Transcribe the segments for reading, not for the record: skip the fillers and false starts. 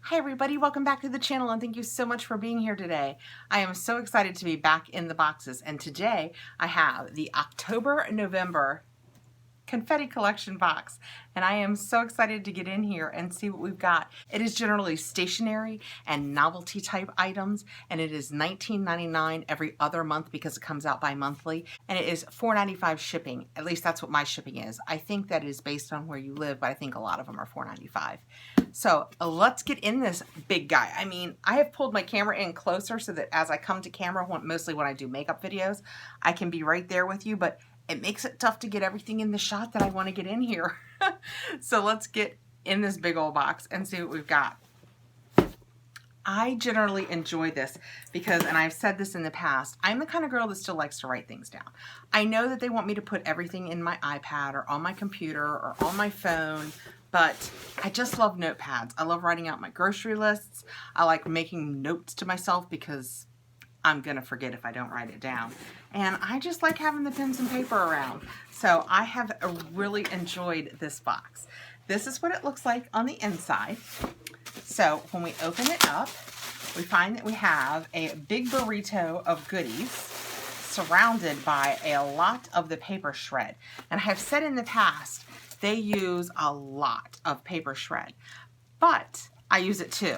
Hi everybody, welcome back to the channel and thank you so much for being here today. I am so excited to be back in the boxes, and today I have the October-November Confetti collection box, and I am so excited to get in here and see what we've got. It is generally stationery and novelty type items, and it is $19.99 every other month because it comes out bi-monthly, and it is $4.95 shipping. At least that's what my shipping is. I think that is based on where you live, but I think a lot of them are $4.95. So let's get in this big guy. I mean, I have pulled my camera in closer so that as I come to camera, mostly when I do makeup videos, I can be right there with you, but it makes it tough to get everything in the shot that I want to get in here. So let's get in this big old box and see what we've got. I generally enjoy this because, and I've said this in the past, I'm the kind of girl that still likes to write things down. I know that they want me to put everything in my iPad or on my computer or on my phone, but I just love notepads. I love writing out my grocery lists. I like making notes to myself because I'm gonna forget if I don't write it down. And I just like having the pens and paper around. So I have really enjoyed this box. This is what it looks like on the inside. So when we open it up, we find that we have a big burrito of goodies surrounded by a lot of the paper shred. And I have said in the past, they use a lot of paper shred, but I use it too.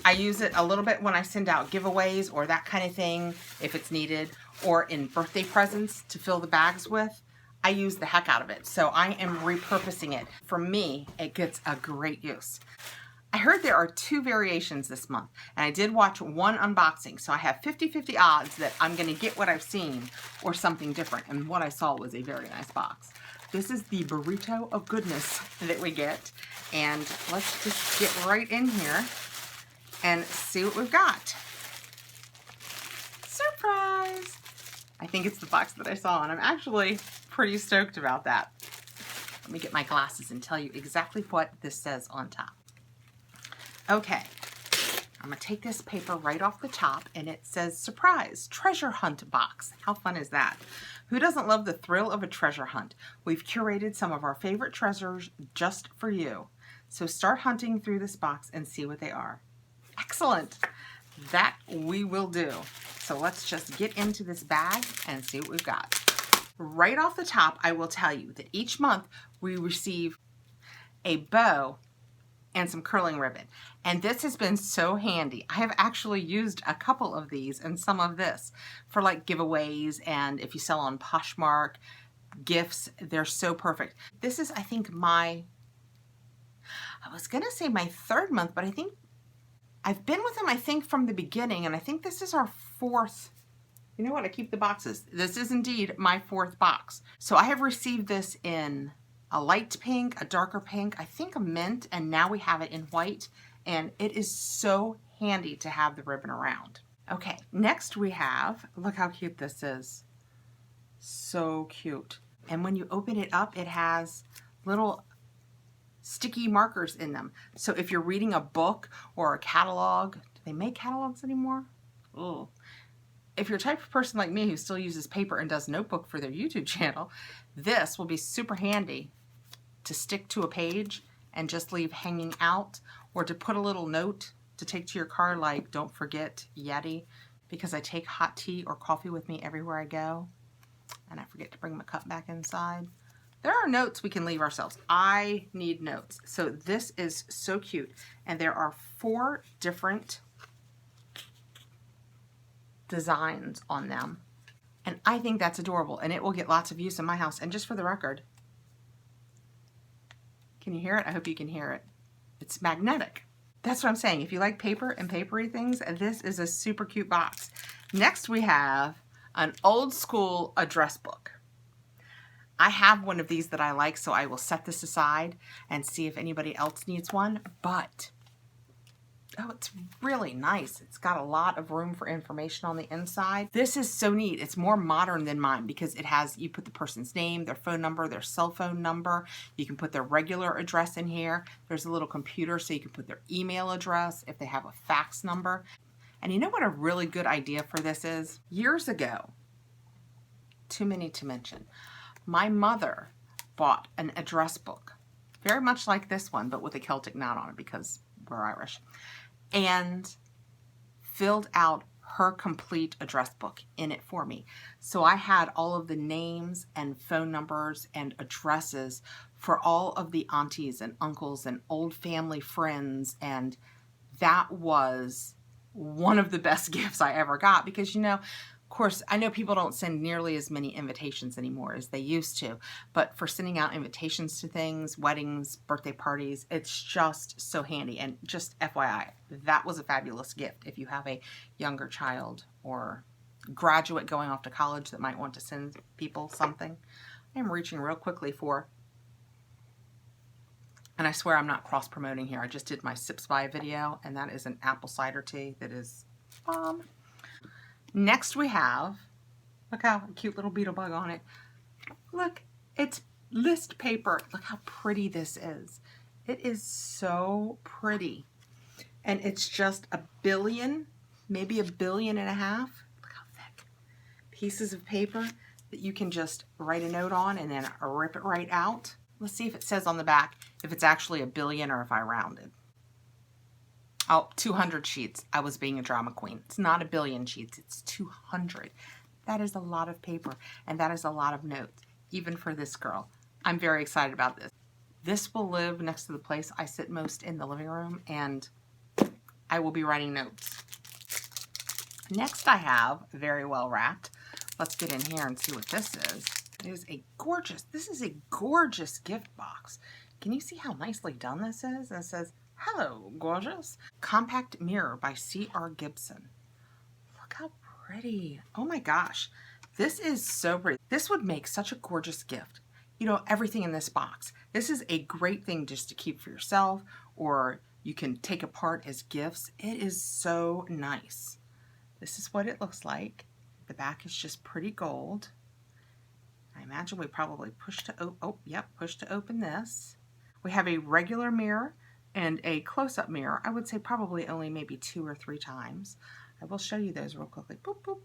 I use it a little bit when I send out giveaways or that kind of thing if it's needed, or in birthday presents to fill the bags with. I use the heck out of it. So I am repurposing it. For me, it gets a great use. I heard there are 2 variations this month, and I did watch one unboxing, so I have 50-50 odds that I'm going to get what I've seen or something different, and what I saw was a very nice box. This is the burrito of goodness that we get, and let's just get right in here and see what we've got. Surprise! I think it's the box that I saw, and I'm actually pretty stoked about that. Let me get my glasses and tell you exactly what this says on top. Okay, I'm gonna take this paper right off the top, and it says surprise treasure hunt box. How fun is that? Who doesn't love the thrill of a treasure hunt? We've curated some of our favorite treasures just for you. So start hunting through this box and see what they are. Excellent, that we will do. So let's just get into this bag and see what we've got. Right off the top, I will tell you that each month we receive a bow and some curling ribbon. And this has been so handy. I have actually used a couple of these and some of this for like giveaways, and if you sell on Poshmark, gifts, they're so perfect. This is, I think, I was gonna say my 3rd month, but I think I've been with them, I think, from the beginning, and I think this is our 4th. You know what, I keep the boxes. This is indeed my 4th box. So I have received this in a light pink, a darker pink, I think a mint, and now we have it in white, and it is so handy to have the ribbon around. Okay, next we have, look how cute this is. So cute. And when you open it up, it has little sticky markers in them. So if you're reading a book or a catalog, do they make catalogs anymore? Oh. If you're a type of person like me who still uses paper and does notebook for their YouTube channel, this will be super handy to stick to a page and just leave hanging out, or to put a little note to take to your car like, don't forget Yeti, because I take hot tea or coffee with me everywhere I go and I forget to bring my cup back inside. There are notes we can leave ourselves. I need notes. So this is so cute, and there are 4 different designs on them, and I think that's adorable, and it will get lots of use in my house. And just for the record, can you hear it? I hope you can hear it. It's magnetic. That's what I'm saying. If you like paper and papery things, this is a super cute box. Next we have an old school address book. I have one of these that I like, so I will set this aside and see if anybody else needs one, but oh, it's really nice. It's got a lot of room for information on the inside. This is so neat. It's more modern than mine because it has, you put the person's name, their phone number, their cell phone number. You can put their regular address in here. There's a little computer so you can put their email address if they have a fax number. And you know what a really good idea for this is? Years ago, too many to mention, my mother bought an address book, very much like this one, but with a Celtic knot on it because we're Irish. and filled out her complete address book in it for me. So I had all of the names and phone numbers and addresses for all of the aunties and uncles and old family friends, and that was one of the best gifts I ever got, because, you know, of course, I know people don't send nearly as many invitations anymore as they used to, but for sending out invitations to things, weddings, birthday parties, it's just so handy. And just FYI, that was a fabulous gift if you have a younger child or graduate going off to college that might want to send people something. I'm reaching real quickly for, and I swear I'm not cross-promoting here, I just did my Sips by video, and that is an apple cider tea that is bomb. Next we have, look how cute little beetle bug on it. Look, it's list paper. Look how pretty this is. It is so pretty. And it's just a billion, maybe a billion and a half. Look how thick. Pieces of paper that you can just write a note on and then rip it right out. Let's see if it says on the back if it's actually a billion or if I rounded. Oh, 200 sheets. I was being a drama queen. It's not a billion sheets, it's 200. That is a lot of paper, and that is a lot of notes, even for this girl. I'm very excited about this. This will live next to the place I sit most in the living room, and I will be writing notes. Next I have, very well wrapped. Let's get in here and see what this is. This is a gorgeous gift box. Can you see how nicely done this is? And it says, "Hello, gorgeous." Compact mirror by C.R. Gibson. Look how pretty. Oh my gosh. This is so pretty. This would make such a gorgeous gift. You know, everything in this box. This is a great thing just to keep for yourself, or you can take apart as gifts. It is so nice. This is what it looks like. The back is just pretty gold. I imagine we probably push to open this. We have a regular mirror and a close-up mirror. I would say probably only maybe 2 or 3 times. I will show you those real quickly. Boop, boop.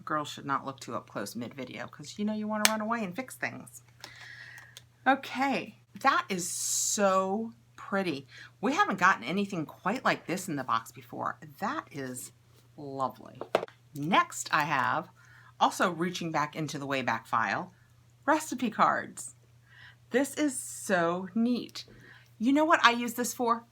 Girls should not look too up close mid-video because you know you want to run away and fix things. Okay, that is so pretty. We haven't gotten anything quite like this in the box before. That is lovely. Next I have, also reaching back into the Wayback File, recipe cards. This is so neat. You know what I use this for?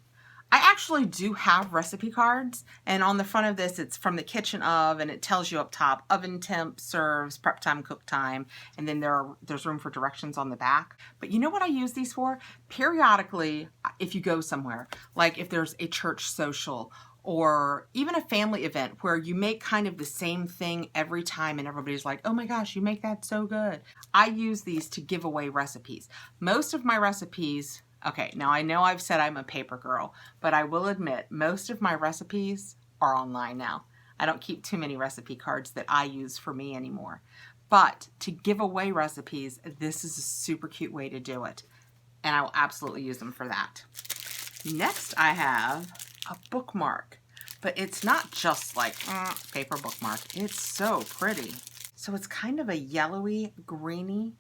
I actually do have recipe cards, and on the front of this it's from the kitchen of, and it tells you up top oven temp, serves, prep time, cook time, and then there's room for directions on the back. But you know what I use these for? Periodically, if you go somewhere, like if there's a church social or even a family event where you make kind of the same thing every time and everybody's like, "Oh my gosh, you make that so good." I use these to give away recipes. Most of my recipes, okay, now I know I've said I'm a paper girl, but I will admit most of my recipes are online now. I don't keep too many recipe cards that I use for me anymore. But to give away recipes, this is a super cute way to do it. And I will absolutely use them for that. Next I have a bookmark, but it's not just like paper bookmark. It's so pretty. So it's kind of a yellowy, greeny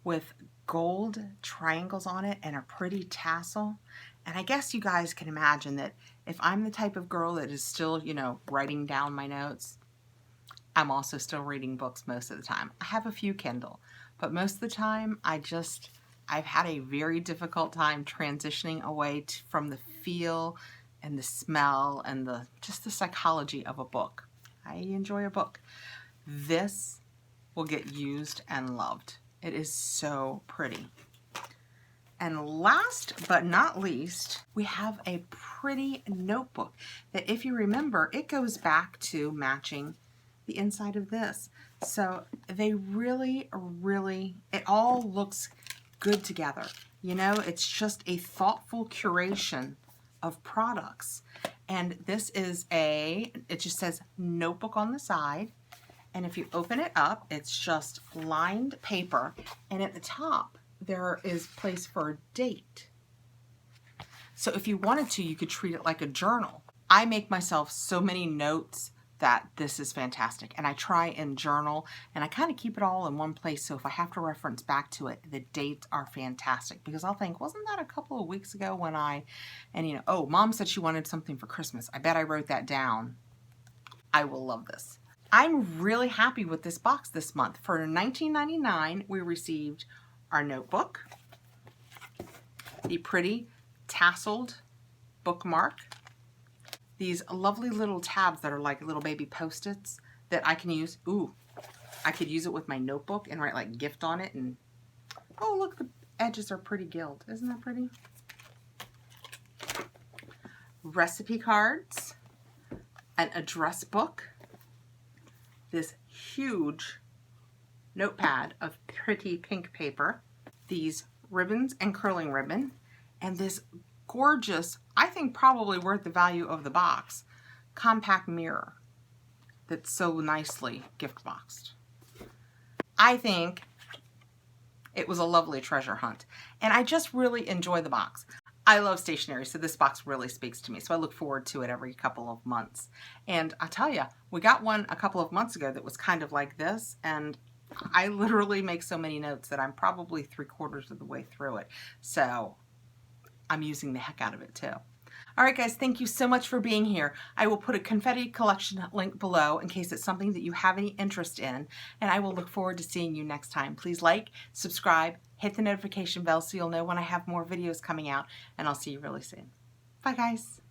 with gold triangles on it and a pretty tassel. And I guess you guys can imagine that if I'm the type of girl that is still, you know, writing down my notes, I'm also still reading books most of the time. I have a few Kindle, but most of the time I've had a very difficult time transitioning away from the feel and the smell and just the psychology of a book. I enjoy a book. This will get used and loved. It is so pretty. And last but not least, we have a pretty notebook that, if you remember, it goes back to matching the inside of this. So they really, it all looks good together. You know, it's just a thoughtful curation of products. And this is it just says notebook on the side. And if you open it up, it's just lined paper. And at the top, there is place for a date. So if you wanted to, you could treat it like a journal. I make myself so many notes that this is fantastic. And I try and journal, and I kind of keep it all in one place, so if I have to reference back to it, the dates are fantastic, because I'll think, wasn't that a couple of weeks ago when and you know, oh, Mom said she wanted something for Christmas. I bet I wrote that down. I will love this. I'm really happy with this box this month. For $19.99, we received our notebook, the pretty tasseled bookmark, these lovely little tabs that are like little baby Post-its that I can use. Ooh, I could use it with my notebook and write like gift on it. And oh, look, the edges are pretty gilded. Isn't that pretty? Recipe cards, an address book, this huge notepad of pretty pink paper, these ribbons and curling ribbon, and this gorgeous, I think probably worth the value of the box, compact mirror that's so nicely gift boxed. I think it was a lovely treasure hunt, and I just really enjoy the box. I love stationery, so this box really speaks to me, so I look forward to it every couple of months. And I'll tell you, we got one a couple of months ago that was kind of like this, and I literally make so many notes that I'm probably 3/4 of the way through it. So I'm using the heck out of it too. All right, guys, thank you so much for being here. I will put a confetti collection link below in case it's something that you have any interest in, and I will look forward to seeing you next time. Please like, subscribe, hit the notification bell so you'll know when I have more videos coming out, and I'll see you really soon. Bye, guys.